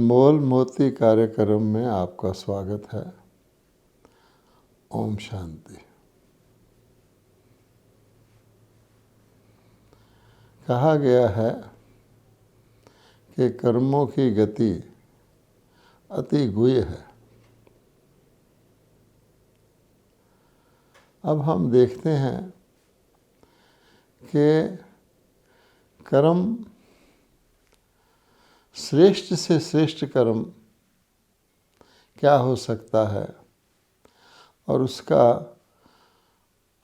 अनमोल मोती कार्यक्रम में आपका स्वागत है। ओम शांति। कहा गया है कि कर्मों की गति अति गुह्य है। अब हम देखते हैं कि कर्म, श्रेष्ठ से श्रेष्ठ कर्म क्या हो सकता है और उसका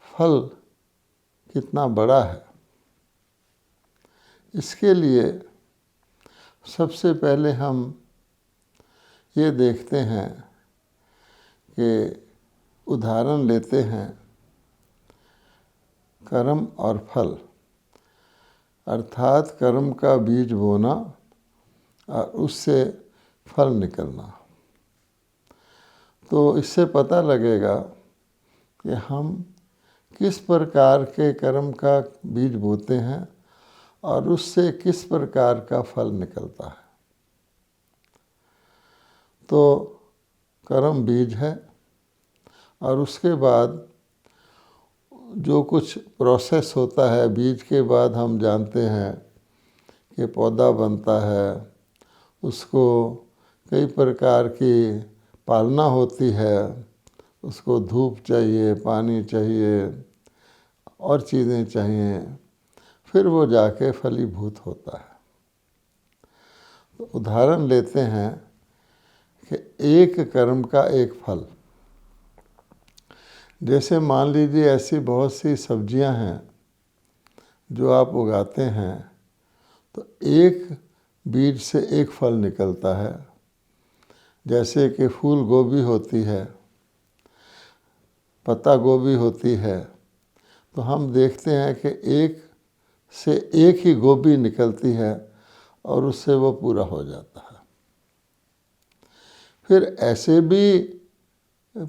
फल कितना बड़ा है। इसके लिए सबसे पहले हम ये देखते हैं कि उदाहरण लेते हैं कर्म और फल, अर्थात कर्म का बीज बोना और उससे फल निकलना। तो इससे पता लगेगा कि हम किस प्रकार के कर्म का बीज बोते हैं और उससे किस प्रकार का फल निकलता है। तो कर्म बीज है और उसके बाद जो कुछ प्रोसेस होता है, बीज के बाद हम जानते हैं कि पौधा बनता है, उसको कई प्रकार की पालना होती है, उसको धूप चाहिए, पानी चाहिए और चीज़ें चाहिए, फिर वो जाके फलीभूत होता है। तो उदाहरण लेते हैं कि एक कर्म का एक फल। जैसे मान लीजिए ऐसी बहुत सी सब्जियां हैं जो आप उगाते हैं, तो एक बीज से एक फल निकलता है। जैसे कि फूल गोभी होती है, पत्ता गोभी होती है, तो हम देखते हैं कि एक से एक ही गोभी निकलती है और उससे वो पूरा हो जाता है। फिर ऐसे भी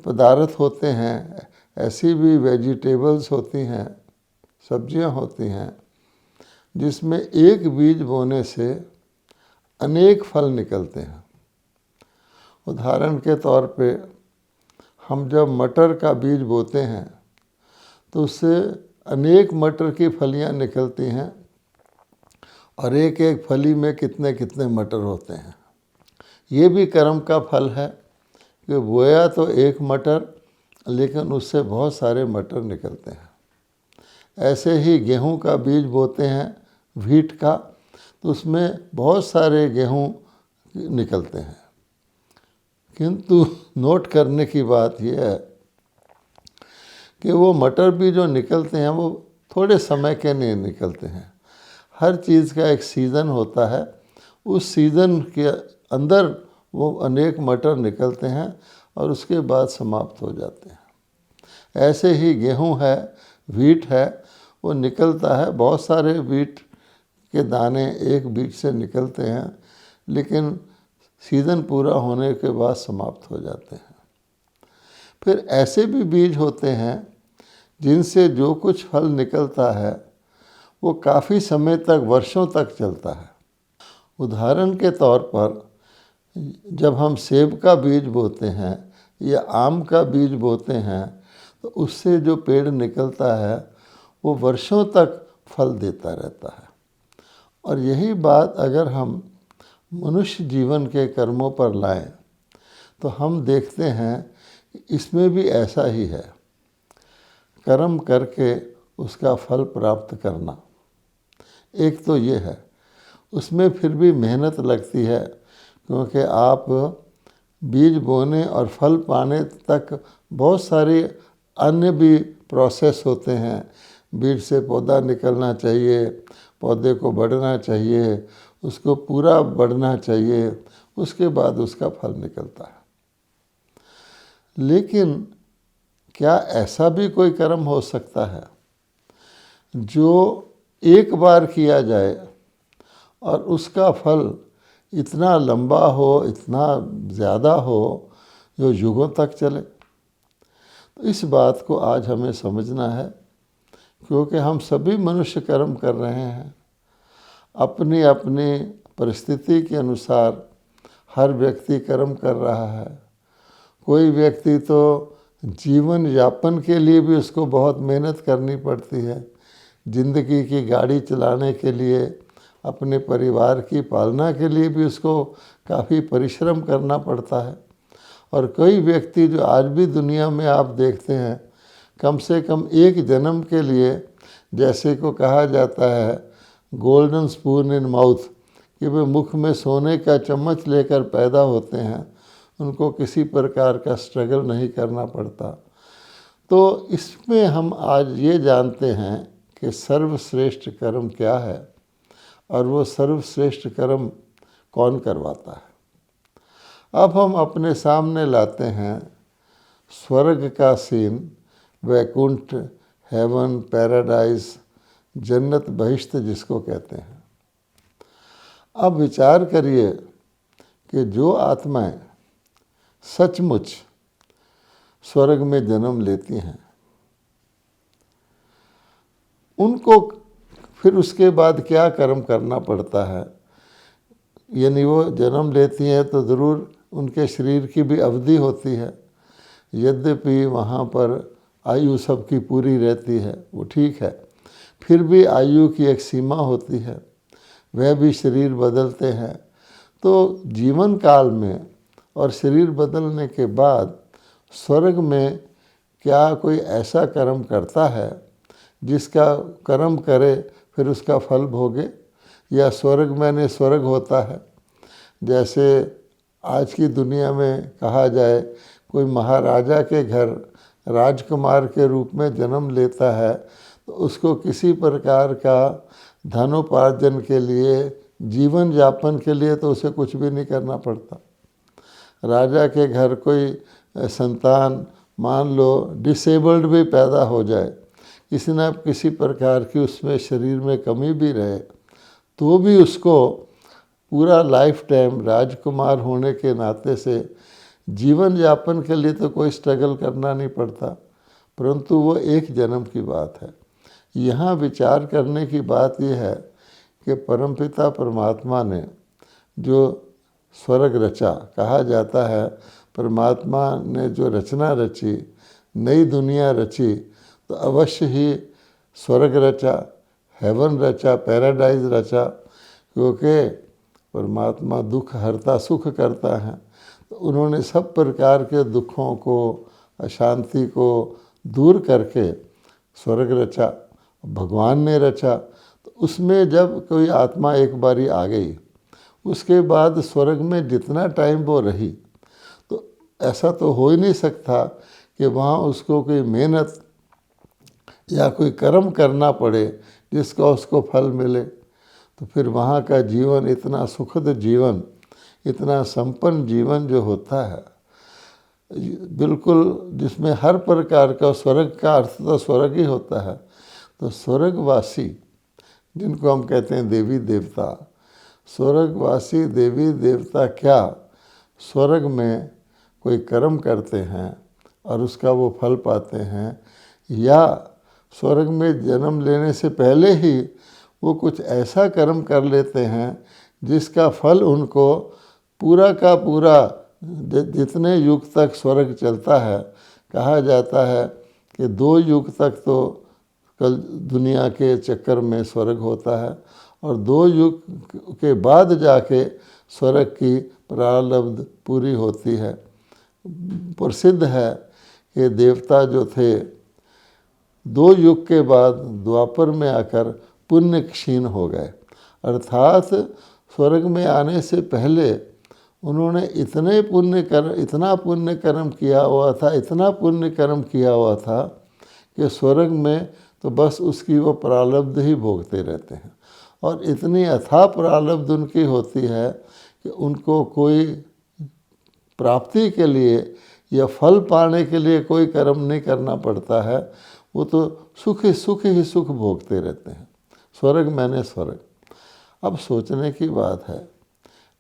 पदार्थ होते हैं, ऐसी भी वेजिटेबल्स होती हैं, सब्जियां होती हैं, जिसमें एक बीज बोने से अनेक फल निकलते हैं। उदाहरण के तौर पे हम जब मटर का बीज बोते हैं तो उससे अनेक मटर की फलियां निकलती हैं और एक एक फली में कितने कितने मटर होते हैं। ये भी कर्म का फल है कि बोया तो एक मटर, लेकिन उससे बहुत सारे मटर निकलते हैं। ऐसे ही गेहूं का बीज बोते हैं, व्हीट का, तो उसमें बहुत सारे गेहूं निकलते हैं। किंतु नोट करने की बात यह है कि वो मटर भी जो निकलते हैं वो थोड़े समय के नहीं निकलते हैं। हर चीज़ का एक सीज़न होता है, उस सीज़न के अंदर वो अनेक मटर निकलते हैं और उसके बाद समाप्त हो जाते हैं। ऐसे ही गेहूं है, व्हीट है, वो निकलता है, बहुत सारे व्हीट के दाने एक बीज से निकलते हैं, लेकिन सीज़न पूरा होने के बाद समाप्त हो जाते हैं। फिर ऐसे भी बीज होते हैं जिनसे जो कुछ फल निकलता है वो काफ़ी समय तक, वर्षों तक चलता है। उदाहरण के तौर पर जब हम सेब का बीज बोते हैं या आम का बीज बोते हैं, तो उससे जो पेड़ निकलता है वो वर्षों तक फल देता रहता है। और यही बात अगर हम मनुष्य जीवन के कर्मों पर लाएं तो हम देखते हैं कि इसमें भी ऐसा ही है। कर्म करके उसका फल प्राप्त करना, एक तो ये है। उसमें फिर भी मेहनत लगती है, क्योंकि आप बीज बोने और फल पाने तक बहुत सारी अन्य भी प्रोसेस होते हैं। बीज से पौधा निकलना चाहिए, पौधे को बढ़ना चाहिए, उसको पूरा बढ़ना चाहिए, उसके बाद उसका फल निकलता है। लेकिन क्या ऐसा भी कोई कर्म हो सकता है जो एक बार किया जाए और उसका फल इतना लंबा हो, इतना ज़्यादा हो, जो युगों तक चले? तो इस बात को आज हमें समझना है, क्योंकि हम सभी मनुष्य कर्म कर रहे हैं। अपनी अपनी परिस्थिति के अनुसार हर व्यक्ति कर्म कर रहा है। कोई व्यक्ति तो जीवन यापन के लिए भी उसको बहुत मेहनत करनी पड़ती है। जिंदगी की गाड़ी चलाने के लिए, अपने परिवार की पालना के लिए भी उसको काफ़ी परिश्रम करना पड़ता है। और कई व्यक्ति जो आज भी दुनिया में आप देखते हैं, कम से कम एक जन्म के लिए, जैसे को कहा जाता है गोल्डन स्पून इन माउथ, कि वे मुख में सोने का चम्मच लेकर पैदा होते हैं, उनको किसी प्रकार का स्ट्रगल नहीं करना पड़ता। तो इसमें हम आज ये जानते हैं कि सर्वश्रेष्ठ कर्म क्या है और वो सर्वश्रेष्ठ कर्म कौन करवाता है। अब हम अपने सामने लाते हैं स्वर्ग का सीन, वैकुंठ, हेवन, पैराडाइज, जन्नत बहिश्त जिसको कहते हैं। अब विचार करिए कि जो आत्माएं सचमुच स्वर्ग में जन्म लेती हैं, उनको फिर उसके बाद क्या कर्म करना पड़ता है। यानी वो जन्म लेती हैं तो ज़रूर उनके शरीर की भी अवधि होती है। यद्यपि वहाँ पर आयु सबकी पूरी रहती है, वो ठीक है, फिर भी आयु की एक सीमा होती है, वह भी शरीर बदलते हैं। तो जीवन काल में और शरीर बदलने के बाद स्वर्ग में क्या कोई ऐसा कर्म करता है जिसका कर्म करे फिर उसका फल भोगे, या स्वर्ग मैंने स्वर्ग होता है। जैसे आज की दुनिया में कहा जाए, कोई महाराजा के घर राजकुमार के रूप में जन्म लेता है तो उसको किसी प्रकार का धनोपार्जन के लिए, जीवन यापन के लिए तो उसे कुछ भी नहीं करना पड़ता। राजा के घर कोई संतान मान लो डिसेबल्ड भी पैदा हो जाए, किसी न किसी प्रकार की उसमें शरीर में कमी भी रहे, तो भी उसको पूरा लाइफ टाइम राजकुमार होने के नाते से जीवन यापन के लिए तो कोई स्ट्रगल करना नहीं पड़ता, परंतु वो एक जन्म की बात है। यहाँ विचार करने की बात यह है कि परमपिता परमात्मा ने जो स्वर्ग रचा, कहा जाता है परमात्मा ने जो रचना रची, नई दुनिया रची, तो अवश्य ही स्वर्ग रचा, हेवन रचा, पैराडाइज रचा, क्योंकि परमात्मा दुख हरता सुख करता है। तो उन्होंने सब प्रकार के दुखों को, अशांति को दूर करके स्वर्ग रचा, भगवान ने रचा। तो उसमें जब कोई आत्मा एक बारी आ गई, उसके बाद स्वर्ग में जितना टाइम वो रही, तो ऐसा तो हो ही नहीं सकता कि वहाँ उसको कोई मेहनत या कोई कर्म करना पड़े जिसका उसको फल मिले। तो फिर वहाँ का जीवन इतना सुखद जीवन, इतना संपन्न जीवन जो होता है, बिल्कुल जिसमें हर प्रकार का, स्वर्ग का अर्थ तो स्वर्ग ही होता है। तो स्वर्गवासी जिनको हम कहते हैं देवी देवता, स्वर्गवासी देवी देवता क्या स्वर्ग में कोई कर्म करते हैं और उसका वो फल पाते हैं, या स्वर्ग में जन्म लेने से पहले ही वो कुछ ऐसा कर्म कर लेते हैं जिसका फल उनको पूरा का पूरा जितने युग तक स्वर्ग चलता है, कहा जाता है कि 2 युग तक तो कल दुनिया के चक्कर में स्वर्ग होता है, और 2 युग के बाद जाके स्वर्ग की प्रारब्ध पूरी होती है। प्रसिद्ध है कि देवता जो थे 2 युग के बाद द्वापर में आकर पुण्य क्षीण हो गए, अर्थात स्वर्ग में आने से पहले उन्होंने इतना पुण्य कर्म किया हुआ था, इतना पुण्य कर्म किया हुआ था कि स्वर्ग में तो बस उसकी वो प्रारब्ध ही भोगते रहते हैं। और इतनी अथाह प्रारब्ध उनकी होती है कि उनको कोई प्राप्ति के लिए या फल पाने के लिए कोई कर्म नहीं करना पड़ता है, वो तो सुख ही सुख भोगते रहते हैं। स्वर्ग मैंने स्वर्ग। अब सोचने की बात है,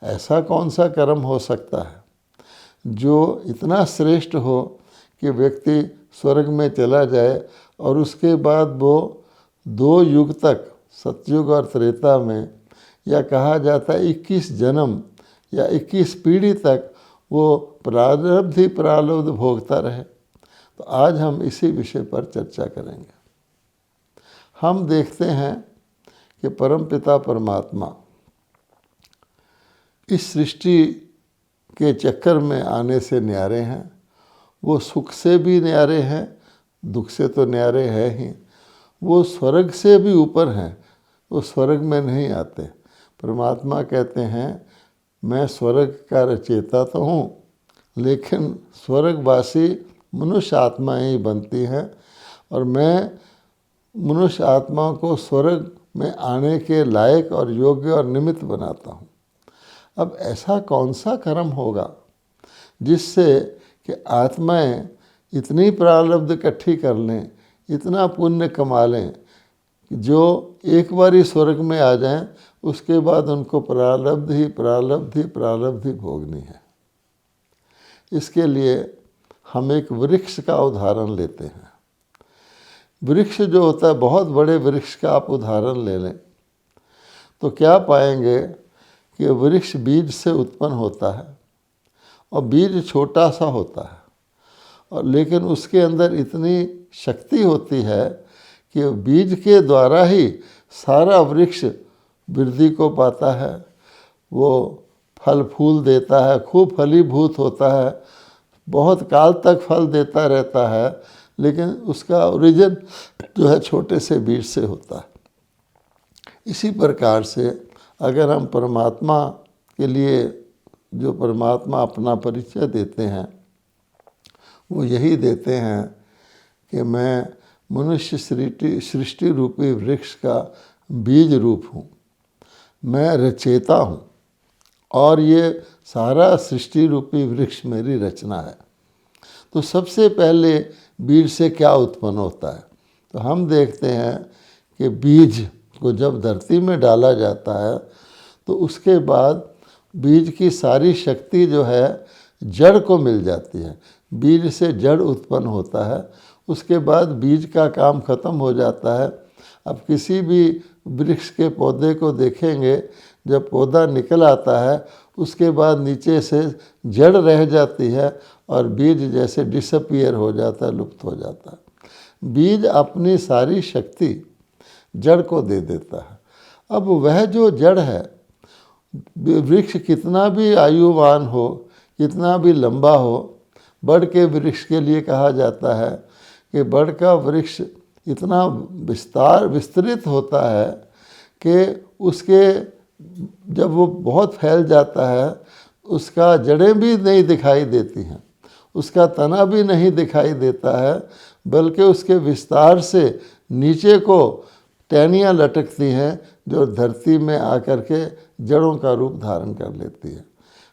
ऐसा कौन सा कर्म हो सकता है जो इतना श्रेष्ठ हो कि व्यक्ति स्वर्ग में चला जाए और उसके बाद वो 2 युग तक, सतयुग और त्रेता में, या कहा जाता है 21 जन्म या 21 पीढ़ी तक वो प्रारब्ध ही प्रारब्ध भोगता रहे। तो आज हम इसी विषय पर चर्चा करेंगे। हम देखते हैं कि परमपिता परमात्मा इस सृष्टि के चक्कर में आने से न्यारे हैं। वो सुख से भी न्यारे हैं, दुख से तो न्यारे हैं ही। वो स्वर्ग से भी ऊपर हैं, वो स्वर्ग में नहीं आते। परमात्मा कहते हैं मैं स्वर्ग का रचयिता तो हूँ, लेकिन स्वर्गवासी मनुष्य आत्माएं ही बनती हैं और मैं मनुष्य आत्मा को स्वर्ग में आने के लायक और योग्य और निमित्त बनाता हूँ। अब ऐसा कौन सा कर्म होगा जिससे कि आत्माएं इतनी प्रारब्ध इकट्ठी कर लें, इतना पुण्य कमा लें कि जो एक बार ही स्वर्ग में आ जाएं, उसके बाद उनको प्रारब्ध ही प्रारब्ध ही प्रारब्ध ही भोगनी है। इसके लिए हम एक वृक्ष का उदाहरण लेते हैं। वृक्ष जो होता है, बहुत बड़े वृक्ष का आप उदाहरण ले लें तो क्या पाएंगे कि वृक्ष बीज से उत्पन्न होता है और बीज छोटा सा होता है, और लेकिन उसके अंदर इतनी शक्ति होती है कि बीज के द्वारा ही सारा वृक्ष वृद्धि को पाता है। वो फल फूल देता है, खूब फलीभूत होता है, बहुत काल तक फल देता रहता है, लेकिन उसका ओरिजिन जो है छोटे से बीज से होता है। इसी प्रकार से अगर हम परमात्मा के लिए जो परमात्मा अपना परिचय देते हैं, वो यही देते हैं कि मैं मनुष्य सृष्टि रूपी वृक्ष का बीज रूप हूँ, मैं रचयिता हूँ और ये सारा सृष्टि रूपी वृक्ष मेरी रचना है। तो सबसे पहले बीज से क्या उत्पन्न होता है? तो हम देखते हैं कि बीज को जब धरती में डाला जाता है तो उसके बाद बीज की सारी शक्ति जो है जड़ को मिल जाती है। बीज से जड़ उत्पन्न होता है, उसके बाद बीज का काम खत्म हो जाता है। अब किसी भी वृक्ष के पौधे को देखेंगे, जब पौधा निकल आता है उसके बाद नीचे से जड़ रह जाती है और बीज जैसे डिसअपीयर हो जाता है, लुप्त हो जाता है। बीज अपनी सारी शक्ति जड़ को दे देता है। अब वह जो जड़ है, वृक्ष कितना भी आयुवान हो, कितना भी लंबा हो, बड़ के वृक्ष के लिए कहा जाता है कि बड़ का वृक्ष इतना विस्तृत होता है कि उसके जब वो बहुत फैल जाता है, उसका जड़ें भी नहीं दिखाई देती हैं, उसका तना भी नहीं दिखाई देता है, बल्कि उसके विस्तार से नीचे को टहनियाँ लटकती हैं जो धरती में आकर के जड़ों का रूप धारण कर लेती है।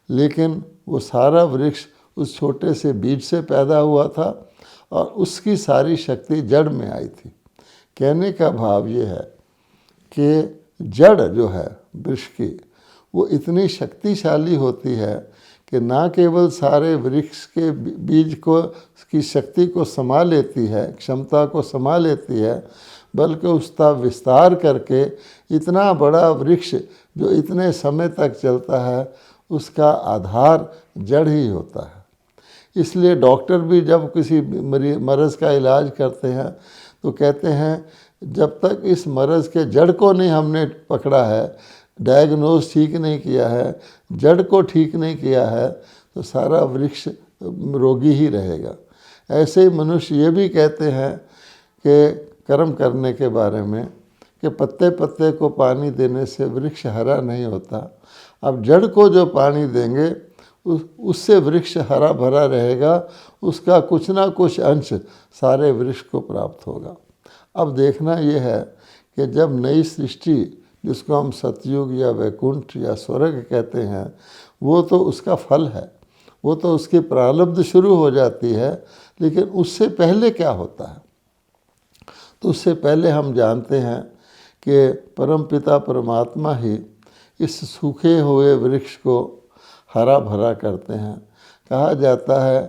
लेकिन वो सारा वृक्ष उस छोटे से बीज से पैदा हुआ था और उसकी सारी शक्ति जड़ में आई थी। कहने का भाव ये है कि जड़ जो है वृक्ष की, वो इतनी शक्तिशाली होती है कि ना केवल सारे वृक्ष के बीज को की शक्ति को समा लेती है, क्षमता को समा लेती है, बल्कि उसका विस्तार करके इतना बड़ा वृक्ष जो इतने समय तक चलता है, उसका आधार जड़ ही होता है। इसलिए डॉक्टर भी जब किसी मर्ज़ का इलाज करते हैं तो कहते हैं जब तक इस मर्ज़ के जड़ को नहीं हमने पकड़ा है, डायग्नोज ठीक नहीं किया है, जड़ को ठीक नहीं किया है, तो सारा वृक्ष रोगी ही रहेगा। ऐसे ही मनुष्य ये भी कहते हैं कि कर्म करने के बारे में कि पत्ते पत्ते को पानी देने से वृक्ष हरा नहीं होता। अब जड़ को जो पानी देंगे उससे वृक्ष हरा भरा रहेगा, उसका कुछ ना कुछ अंश सारे वृक्ष को प्राप्त होगा। अब देखना ये है कि जब नई सृष्टि, जिसको हम सतयुग या वैकुंठ या स्वर्ग कहते हैं, वो तो उसका फल है, वो तो उसकी प्रारब्ध शुरू हो जाती है। लेकिन उससे पहले क्या होता है? तो उससे पहले हम जानते हैं कि परमपिता परमात्मा ही इस सूखे हुए वृक्ष को हरा भरा करते हैं। कहा जाता है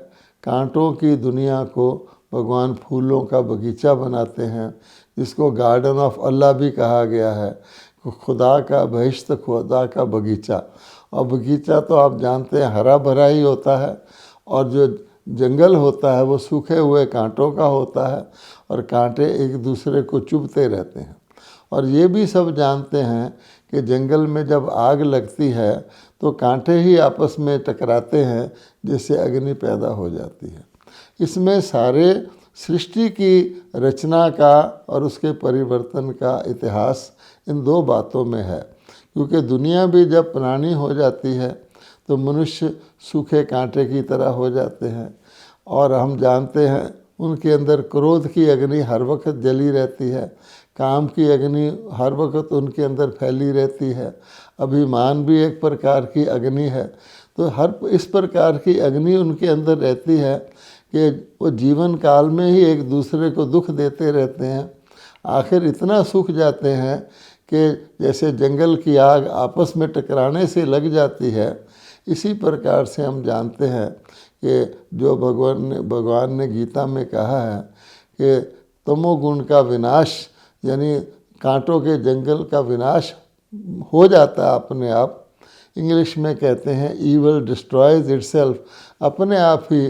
कांटों की दुनिया को भगवान फूलों का बगीचा बनाते हैं, जिसको गार्डन ऑफ अल्लाह भी कहा गया है, खुदा का बहिश्त, खुदा का बगीचा। और बगीचा तो आप जानते हैं हरा भरा ही होता है, और जो जंगल होता है वो सूखे हुए कांटों का होता है, और कांटे एक दूसरे को चुभते रहते हैं। और ये भी सब जानते हैं कि जंगल में जब आग लगती है तो कांटे ही आपस में टकराते हैं, जिससे अग्नि पैदा हो जाती है। इसमें सारे सृष्टि की रचना का और उसके परिवर्तन का इतिहास इन दो बातों में है। क्योंकि दुनिया भी जब प्राणी हो जाती है तो मनुष्य सूखे कांटे की तरह हो जाते हैं, और हम जानते हैं उनके अंदर क्रोध की अग्नि हर वक्त जली रहती है, काम की अग्नि हर वक्त उनके अंदर फैली रहती है, अभिमान भी एक प्रकार की अग्नि है। तो हर इस प्रकार की अग्नि उनके अंदर रहती है कि वो जीवन काल में ही एक दूसरे को दुख देते रहते हैं। आखिर इतना सूख जाते हैं कि जैसे जंगल की आग आपस में टकराने से लग जाती है। इसी प्रकार से हम जानते हैं कि जो भगवान ने गीता में कहा है कि तमोगुण का विनाश, यानी कांटों के जंगल का विनाश हो जाता है अपने आप। इंग्लिश में कहते हैं ईवल डिस्ट्रॉयज इटसेल्फ, अपने आप ही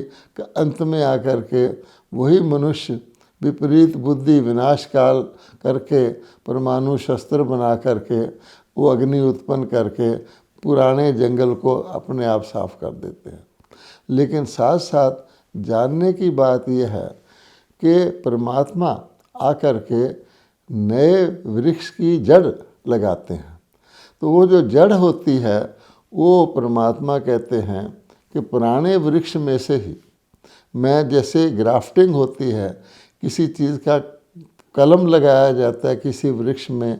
अंत में आकर के वही मनुष्य विपरीत बुद्धि विनाश काल करके परमाणु शस्त्र बना करके वो अग्नि उत्पन्न करके पुराने जंगल को अपने आप साफ कर देते हैं। लेकिन साथ साथ जानने की बात यह है कि परमात्मा आकर के नए वृक्ष की जड़ लगाते हैं। तो वो जो जड़ होती है वो परमात्मा कहते हैं कि पुराने वृक्ष में से ही मैं, जैसे ग्राफ्टिंग होती है, किसी चीज़ का कलम लगाया जाता है किसी वृक्ष में,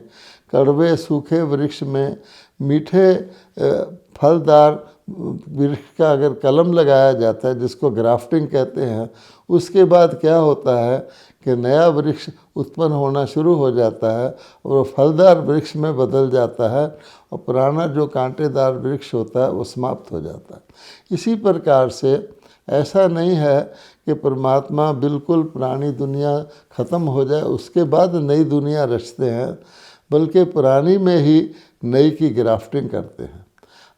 कड़वे सूखे वृक्ष में मीठे फलदार वृक्ष का अगर कलम लगाया जाता है, जिसको ग्राफ्टिंग कहते हैं, उसके बाद क्या होता है कि नया वृक्ष उत्पन्न होना शुरू हो जाता है और वो फलदार वृक्ष में बदल जाता है, और पुराना जो कांटेदार वृक्ष होता है वो समाप्त हो जाता है। इसी प्रकार से ऐसा नहीं है कि परमात्मा बिल्कुल पुरानी दुनिया ख़त्म हो जाए उसके बाद नई दुनिया रचते हैं, बल्कि पुरानी में ही नई की ग्राफ्टिंग करते हैं।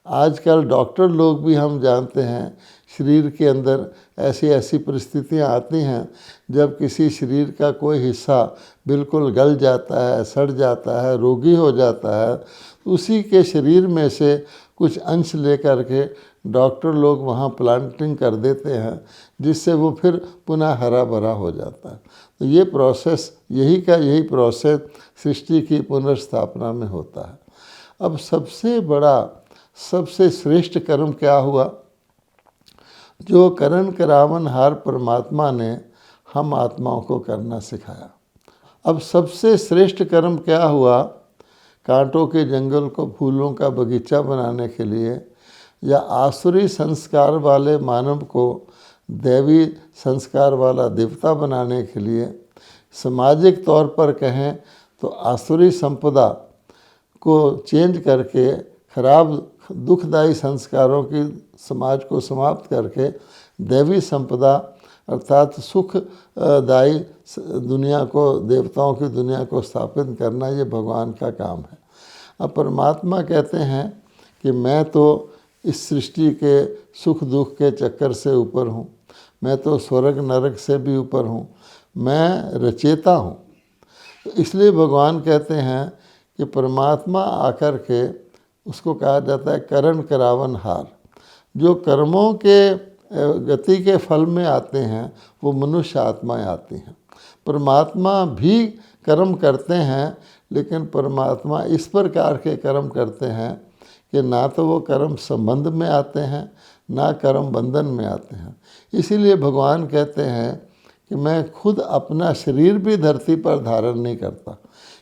आजकल डॉक्टर लोग भी हम जानते हैं शरीर के अंदर ऐसी ऐसी परिस्थितियां आती हैं जब किसी शरीर का कोई हिस्सा बिल्कुल गल जाता है, सड़ जाता है, रोगी हो जाता है, उसी के शरीर में से कुछ अंश लेकर के डॉक्टर लोग वहाँ प्लांटिंग कर देते हैं, जिससे वो फिर पुनः हरा भरा हो जाता है। तो ये प्रोसेस, यही प्रोसेस सृष्टि की पुनर्स्थापना में होता है। अब सबसे बड़ा, सबसे श्रेष्ठ कर्म क्या हुआ? जो करण करावन हार परमात्मा ने हम आत्माओं को करना सिखाया। अब सबसे श्रेष्ठ कर्म क्या हुआ? कांटों के जंगल को फूलों का बगीचा बनाने के लिए, या आसुरी संस्कार वाले मानव को दैवी संस्कार वाला देवता बनाने के लिए, सामाजिक तौर पर कहें तो आसुरी संपदा को चेंज करके खराब दुखदायी संस्कारों की समाज को समाप्त करके दैवी संपदा अर्थात सुखदायी दुनिया को, देवताओं की दुनिया को स्थापित करना, ये भगवान का काम है। अब परमात्मा कहते हैं कि मैं तो इस सृष्टि के सुख दुख के चक्कर से ऊपर हूँ, मैं तो स्वर्ग नरक से भी ऊपर हूँ, मैं रचेता हूँ। तो इसलिए भगवान कहते हैं कि परमात्मा आकर के, उसको कहा जाता है करण करावन हार। जो कर्मों के गति के फल में आते हैं वो मनुष्य आत्माएं आती हैं। परमात्मा भी कर्म करते हैं, लेकिन परमात्मा इस प्रकार के कर्म करते हैं कि ना तो वो कर्म संबंध में आते हैं, ना कर्म बंधन में आते हैं। इसीलिए भगवान कहते हैं कि मैं खुद अपना शरीर भी धरती पर धारण नहीं करता,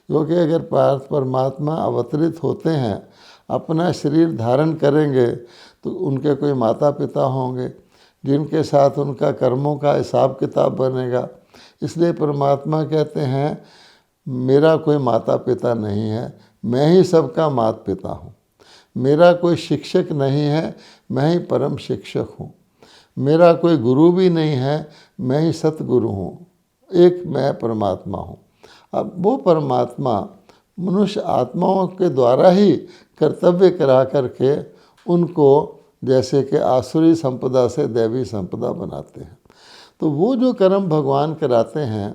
क्योंकि अगर परमात्मा अवतरित होते हैं, अपना शरीर धारण करेंगे, तो उनके कोई माता पिता होंगे जिनके साथ उनका कर्मों का हिसाब किताब बनेगा। इसलिए परमात्मा कहते हैं मेरा कोई माता पिता नहीं है, मैं ही सबका माता पिता हूँ। मेरा कोई शिक्षक नहीं है, मैं ही परम शिक्षक हूँ। मेरा कोई गुरु भी नहीं है, मैं ही सतगुरु हूँ। एक मैं परमात्मा हूँ। अब वो परमात्मा मनुष्य आत्माओं के द्वारा ही कर्तव्य करा करके उनको जैसे कि आसुरी संपदा से दैवी संपदा बनाते हैं। तो वो जो कर्म भगवान कराते हैं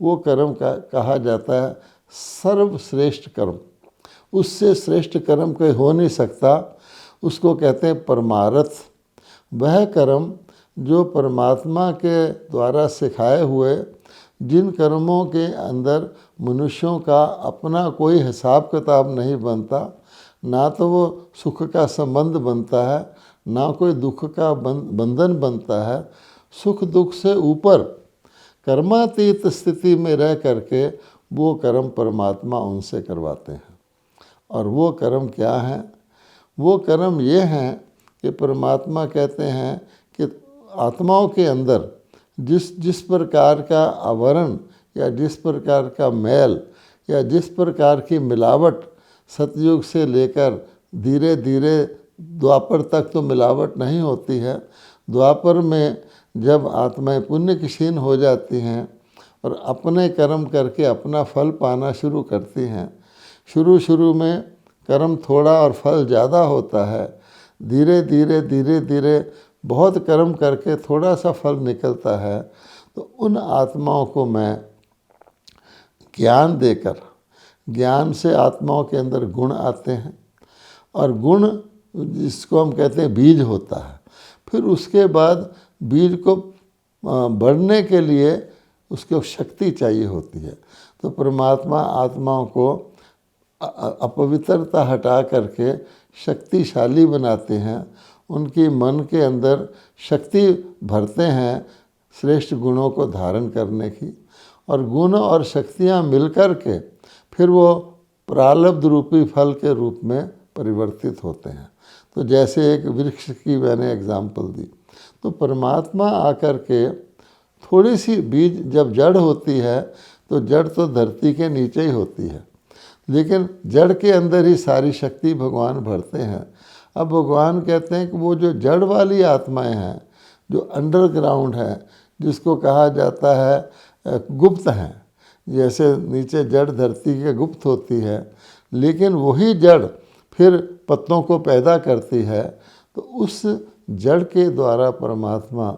वो कर्म का कहा जाता है सर्वश्रेष्ठ कर्म। उससे श्रेष्ठ कर्म कोई हो नहीं सकता। उसको कहते हैं परमार्थ। वह कर्म जो परमात्मा के द्वारा सिखाए हुए, जिन कर्मों के अंदर मनुष्यों का अपना कोई हिसाब किताब नहीं बनता, ना तो वो सुख का संबंध बनता है, ना कोई दुख का बंधन बनता है। सुख दुख से ऊपर कर्मातीत स्थिति में रह करके वो कर्म परमात्मा उनसे करवाते हैं। और वो कर्म क्या है? वो कर्म ये हैं कि परमात्मा कहते हैं कि आत्माओं के अंदर जिस प्रकार का आवरण या जिस प्रकार का मैल या जिस प्रकार की मिलावट सतयुग से लेकर धीरे धीरे द्वापर तक तो मिलावट नहीं होती है। द्वापर में जब आत्माएं पुण्य की क्षीण हो जाती हैं और अपने कर्म करके अपना फल पाना शुरू करती हैं, शुरू में कर्म थोड़ा और फल ज़्यादा होता है। धीरे धीरे बहुत कर्म करके थोड़ा सा फल निकलता है। तो उन आत्माओं को मैं ज्ञान देकर, ज्ञान से आत्माओं के अंदर गुण आते हैं और गुण जिसको हम कहते हैं बीज होता है। फिर उसके बाद बीज को बढ़ने के लिए उसको शक्ति चाहिए होती है। तो परमात्मा आत्माओं को अपवित्रता हटा करके शक्तिशाली बनाते हैं। उनकी मन के अंदर शक्ति भरते हैं श्रेष्ठ गुणों को धारण करने की। और गुण और शक्तियाँ मिलकर के फिर वो प्रारब्ध रूपी फल के रूप में परिवर्तित होते हैं। तो जैसे एक वृक्ष की मैंने एग्जाम्पल दी, तो परमात्मा आकर के थोड़ी सी बीज जब जड़ होती है तो जड़ तो धरती के नीचे ही होती है, लेकिन जड़ के अंदर ही सारी शक्ति भगवान भरते हैं। अब भगवान कहते हैं कि वो जो जड़ वाली आत्माएं हैं, जो अंडरग्राउंड है, जिसको कहा जाता है गुप्त हैं, जैसे नीचे जड़ धरती के गुप्त होती है, लेकिन वही जड़ फिर पत्तों को पैदा करती है। तो उस जड़ के द्वारा परमात्मा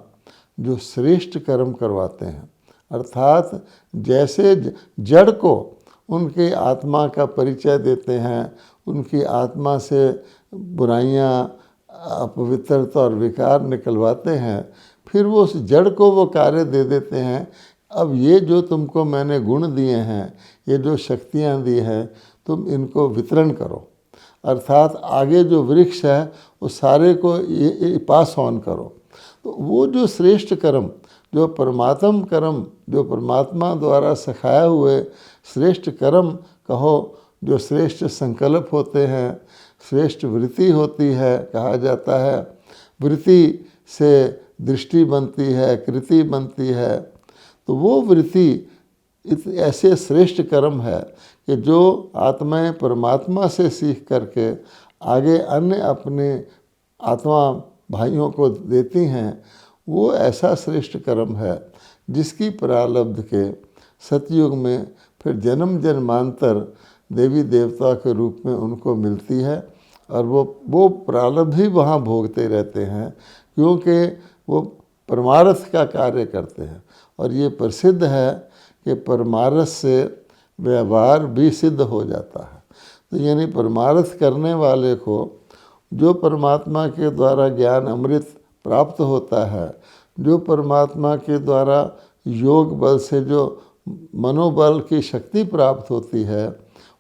जो श्रेष्ठ कर्म करवाते हैं, अर्थात जैसे जड़ को उनकी आत्मा का परिचय देते हैं, उनकी आत्मा से बुराइयां, अपवित्रता और विकार निकलवाते हैं, फिर वो उस जड़ को वो कार्य दे देते हैं। अब ये जो तुमको मैंने गुण दिए हैं, ये जो शक्तियाँ दी हैं, तुम इनको वितरण करो, अर्थात आगे जो वृक्ष है वो सारे को ये पास ऑन करो। तो वो जो श्रेष्ठ कर्म, जो परमात्म कर्म, जो परमात्मा द्वारा सिखाए हुए श्रेष्ठ कर्म कहो, जो श्रेष्ठ संकल्प होते हैं, श्रेष्ठ वृत्ति होती है, कहा जाता है वृत्ति से दृष्टि बनती है, कृति बनती है। तो वो वृत्ति ऐसे श्रेष्ठ कर्म है कि जो आत्माएं परमात्मा से सीख करके आगे अन्य अपने आत्मा भाइयों को देती हैं, वो ऐसा श्रेष्ठ कर्म है जिसकी प्रारब्ध के सतयुग में फिर जन्म जन्मांतर देवी देवता के रूप में उनको मिलती है। और वो प्रारब्ध ही वहाँ भोगते रहते हैं, क्योंकि वो परमार्थ का कार्य करते हैं। और ये प्रसिद्ध है कि परमार्थ से व्यवहार भी सिद्ध हो जाता है। तो यानी परमार्थ करने वाले को जो परमात्मा के द्वारा ज्ञान अमृत प्राप्त होता है, जो परमात्मा के द्वारा योग बल से जो मनोबल की शक्ति प्राप्त होती है,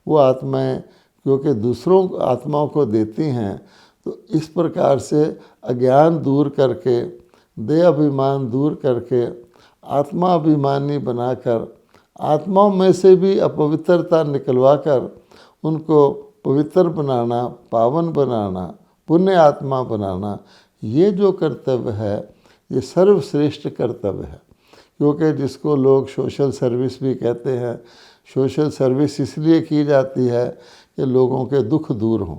वो आत्माएं क्योंकि दूसरों आत्माओं को देती हैं, तो इस प्रकार से अज्ञान दूर करके, देह अभिमान दूर करके, आत्मा अभिमानी बनाकर, आत्माओं में से भी अपवित्रता निकलवा कर उनको पवित्र बनाना, पावन बनाना, पुण्य आत्मा बनाना, ये जो कर्तव्य है ये सर्वश्रेष्ठ कर्तव्य है। क्योंकि जिसको लोग सोशल सर्विस भी कहते हैं, सोशल सर्विस इसलिए की जाती है कि लोगों के दुख दूर हों।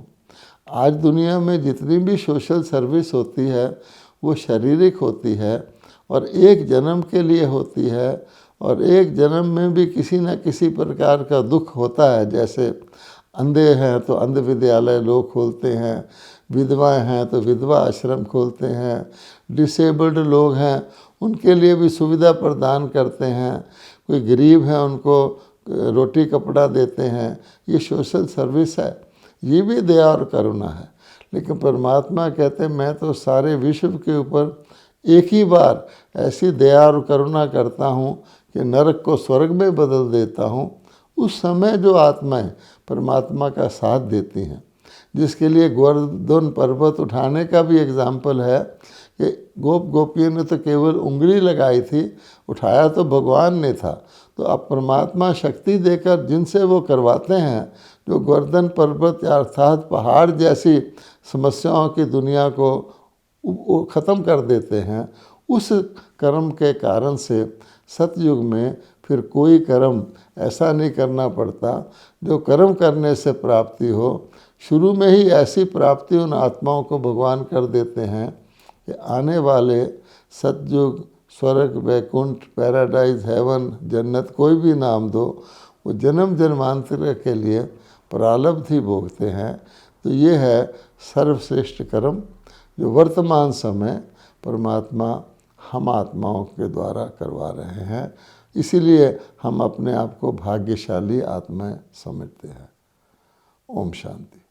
आज दुनिया में जितनी भी सोशल सर्विस होती है वो शारीरिक होती है और एक जन्म के लिए होती है, और एक जन्म में भी किसी न किसी प्रकार का दुख होता है। जैसे अंधे हैं तो अंध विद्यालय लोग खोलते हैं, विधवाएं हैं तो विधवा आश्रम खोलते हैं, डिसेबल्ड लोग हैं उनके लिए भी सुविधा प्रदान करते हैं, कोई गरीब है उनको रोटी कपड़ा देते हैं। ये सोशल सर्विस है, ये भी दया और करुणा है। लेकिन परमात्मा कहते हैं मैं तो सारे विश्व के ऊपर एक ही बार ऐसी दया और करुणा करता हूँ कि नरक को स्वर्ग में बदल देता हूँ। उस समय जो आत्माएं परमात्मा का साथ देती हैं, जिसके लिए गोवर्धन पर्वत उठाने का भी एग्जाम्पल है कि गोपियों ने तो केवल उंगली लगाई थी, उठाया तो भगवान ने था। तो अब परमात्मा शक्ति देकर जिनसे वो करवाते हैं, जो गोवर्धन पर्वत अर्थात पहाड़ जैसी समस्याओं की दुनिया को ख़त्म कर देते हैं, उस कर्म के कारण से सतयुग में फिर कोई कर्म ऐसा नहीं करना पड़ता जो कर्म करने से प्राप्ति हो। शुरू में ही ऐसी प्राप्ति उन आत्माओं को भगवान कर देते हैं कि आने वाले सतयुग, स्वर्ग, वैकुंठ, पैराडाइज, हेवन, जन्नत, कोई भी नाम दो, वो जन्म जन्मांतर के लिए प्रारब्ध ही भोगते हैं। तो ये है सर्वश्रेष्ठ कर्म जो वर्तमान समय परमात्मा हम आत्माओं के द्वारा करवा रहे हैं। इसीलिए हम अपने आप को भाग्यशाली आत्माएं समझते हैं। ओम शांति।